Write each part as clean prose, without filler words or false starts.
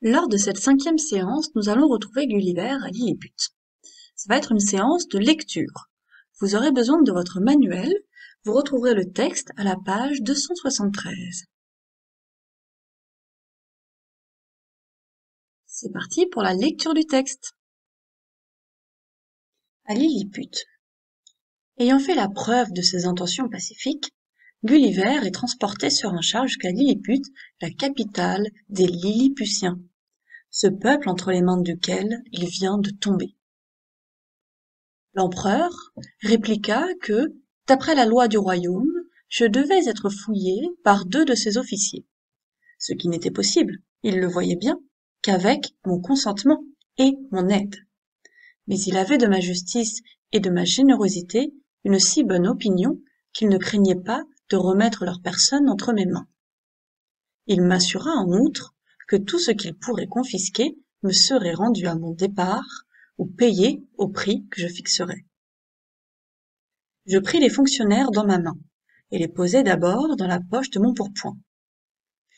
Lors de cette 5e séance, nous allons retrouver Gulliver à Lilliput. Ça va être une séance de lecture. Vous aurez besoin de votre manuel. Vous retrouverez le texte à la page 273. C'est parti pour la lecture du texte. À Lilliput. Ayant fait la preuve de ses intentions pacifiques, Gulliver est transporté sur un char jusqu'à Lilliput, la capitale des Lilliputiens, ce peuple entre les mains duquel il vient de tomber. L'empereur répliqua que, d'après la loi du royaume, je devais être fouillé par 2 de ses officiers, ce qui n'était possible, il le voyait bien, qu'avec mon consentement et mon aide. Mais il avait de ma justice et de ma générosité une si bonne opinion qu'il ne craignait pas de remettre leur personne entre mes mains. Il m'assura en outre que tout ce qu'il pourrait confisquer me serait rendu à mon départ ou payé au prix que je fixerais. Je pris les fonctionnaires dans ma main et les posai d'abord dans la poche de mon pourpoint,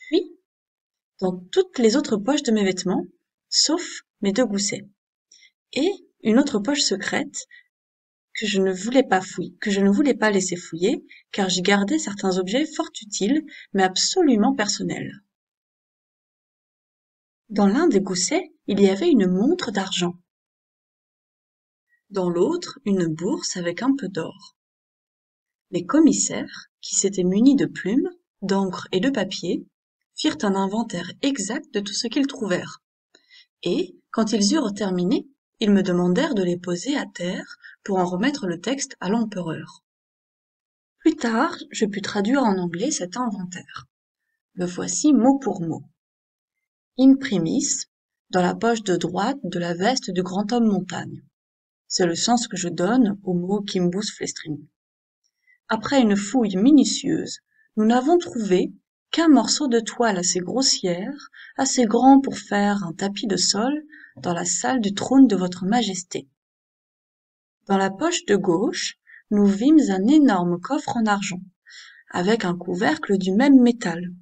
puis dans toutes les autres poches de mes vêtements, sauf mes 2 goussets, et une autre poche secrète que je ne voulais pas laisser fouiller, car j'y gardais certains objets fort utiles, mais absolument personnels. Dans l'un des goussets, il y avait une montre d'argent. Dans l'autre, une bourse avec un peu d'or. Les commissaires, qui s'étaient munis de plumes, d'encre et de papier, firent un inventaire exact de tout ce qu'ils trouvèrent, et, quand ils eurent terminé, ils me demandèrent de les poser à terre pour en remettre le texte à l'empereur. Plus tard, je pus traduire en anglais cet inventaire. Le voici mot pour mot. In primis, dans la poche de droite de la veste du grand homme montagne. C'est le sens que je donne au mot Quimbus flestrin. Après une fouille minutieuse, nous n'avons trouvé qu'un morceau de toile assez grossière, assez grand pour faire un tapis de sol dans la salle du trône de votre majesté. Dans la poche de gauche, nous vîmes un énorme coffre en argent, avec un couvercle du même métal,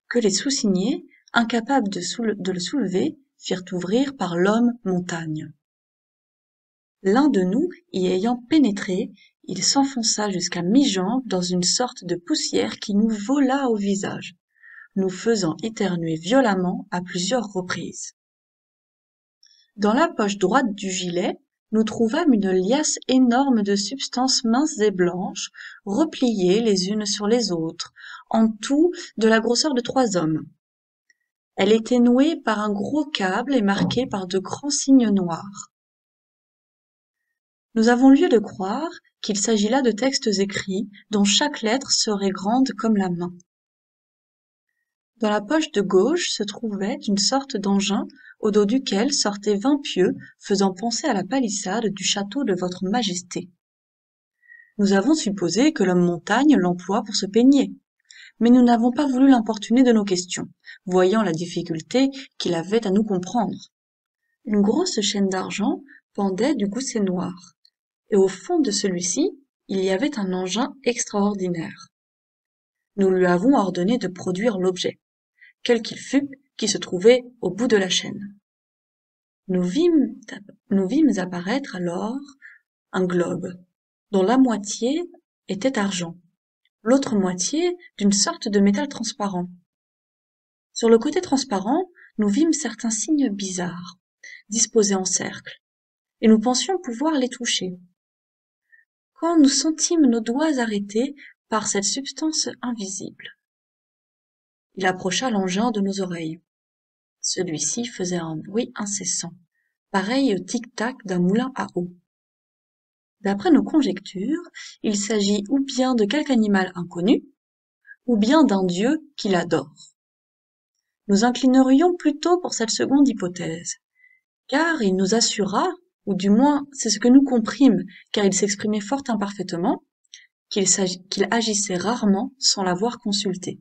que les soussignés, incapables de le soulever, firent ouvrir par l'homme montagne. L'un de nous y ayant pénétré, il s'enfonça jusqu'à mi-jambe dans une sorte de poussière qui nous vola au visage, nous faisant éternuer violemment à plusieurs reprises. Dans la poche droite du gilet, nous trouvâmes une liasse énorme de substances minces et blanches, repliées les unes sur les autres, en tout de la grosseur de 3 hommes. Elle était nouée par un gros câble et marquée par de grands signes noirs. Nous avons lieu de croire qu'il s'agit là de textes écrits dont chaque lettre serait grande comme la main. Dans la poche de gauche se trouvait une sorte d'engin au dos duquel sortaient 20 pieux faisant penser à la palissade du château de votre majesté. Nous avons supposé que l'homme montagne l'emploie pour se peigner, mais nous n'avons pas voulu l'importuner de nos questions, voyant la difficulté qu'il avait à nous comprendre. Une grosse chaîne d'argent pendait du gousset noir, et au fond de celui-ci, il y avait un engin extraordinaire. Nous lui avons ordonné de produire l'objet, quel qu'il fût, qui se trouvait au bout de la chaîne. Nous vîmes apparaître alors un globe, dont la moitié était argent, l'autre moitié d'une sorte de métal transparent. Sur le côté transparent, nous vîmes certains signes bizarres, disposés en cercle, et nous pensions pouvoir les toucher. Quand nous sentîmes nos doigts arrêtés par cette substance invisible. Il approcha l'engin de nos oreilles. Celui-ci faisait un bruit incessant, pareil au tic-tac d'un moulin à eau. D'après nos conjectures, il s'agit ou bien de quelque animal inconnu, ou bien d'un dieu qui l'adore. Nous inclinerions plutôt pour cette seconde hypothèse, car il nous assura, ou du moins c'est ce que nous comprîmes, car il s'exprimait fort imparfaitement, qu'il agissait rarement sans l'avoir consulté.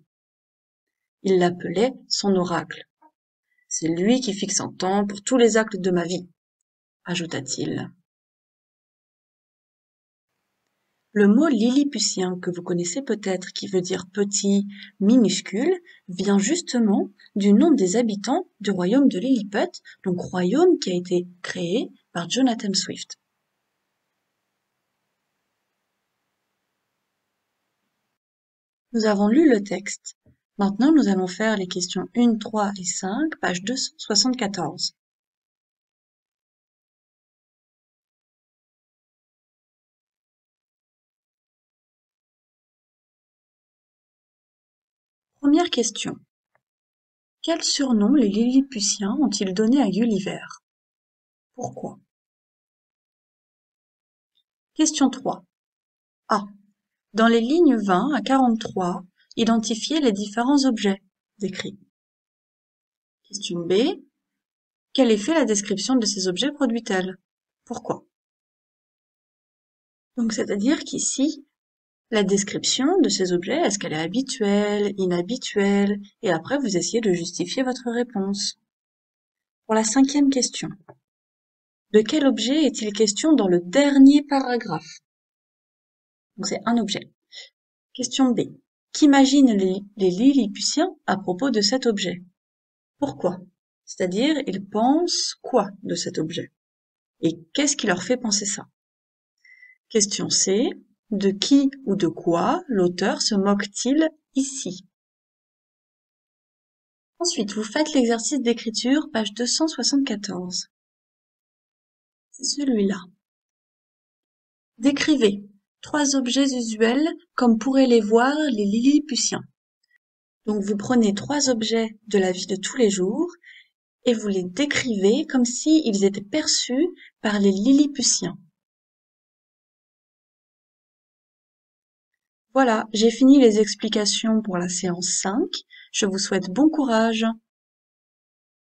Il l'appelait son oracle. C'est lui qui fixe un temps pour tous les actes de ma vie, ajouta-t-il. Le mot lilliputien que vous connaissez peut-être, qui veut dire petit, minuscule, vient justement du nom des habitants du royaume de Lilliput, donc royaume qui a été créé par Jonathan Swift. Nous avons lu le texte. Maintenant, nous allons faire les questions 1, 3 et 5, page 274. Première question. Quel surnom les Lilliputiens ont-ils donné à Gulliver? Pourquoi? Question 3. A. Dans les lignes 20 à 43, identifiez les différents objets décrits. Question B. Quel effet la description de ces objets produit-elle? Pourquoi? Donc, c'est-à-dire qu'ici, la description de ces objets, est-ce qu'elle est habituelle, inhabituelle? Et après, vous essayez de justifier votre réponse. Pour la 5e question. De quel objet est-il question dans le dernier paragraphe? Donc, c'est un objet. Question B. Qu'imaginent les Lilliputiens à propos de cet objet? Pourquoi? C'est-à-dire, ils pensent quoi de cet objet? Et qu'est-ce qui leur fait penser ça? Question C. De qui ou de quoi l'auteur se moque-t-il ici? Ensuite, vous faites l'exercice d'écriture, page 274. C'est celui-là. Décrivez 3 objets usuels comme pourraient les voir les Lilliputiens. Donc vous prenez 3 objets de la vie de tous les jours et vous les décrivez comme s'ils étaient perçus par les Lilliputiens. Voilà, j'ai fini les explications pour la séance 5. Je vous souhaite bon courage.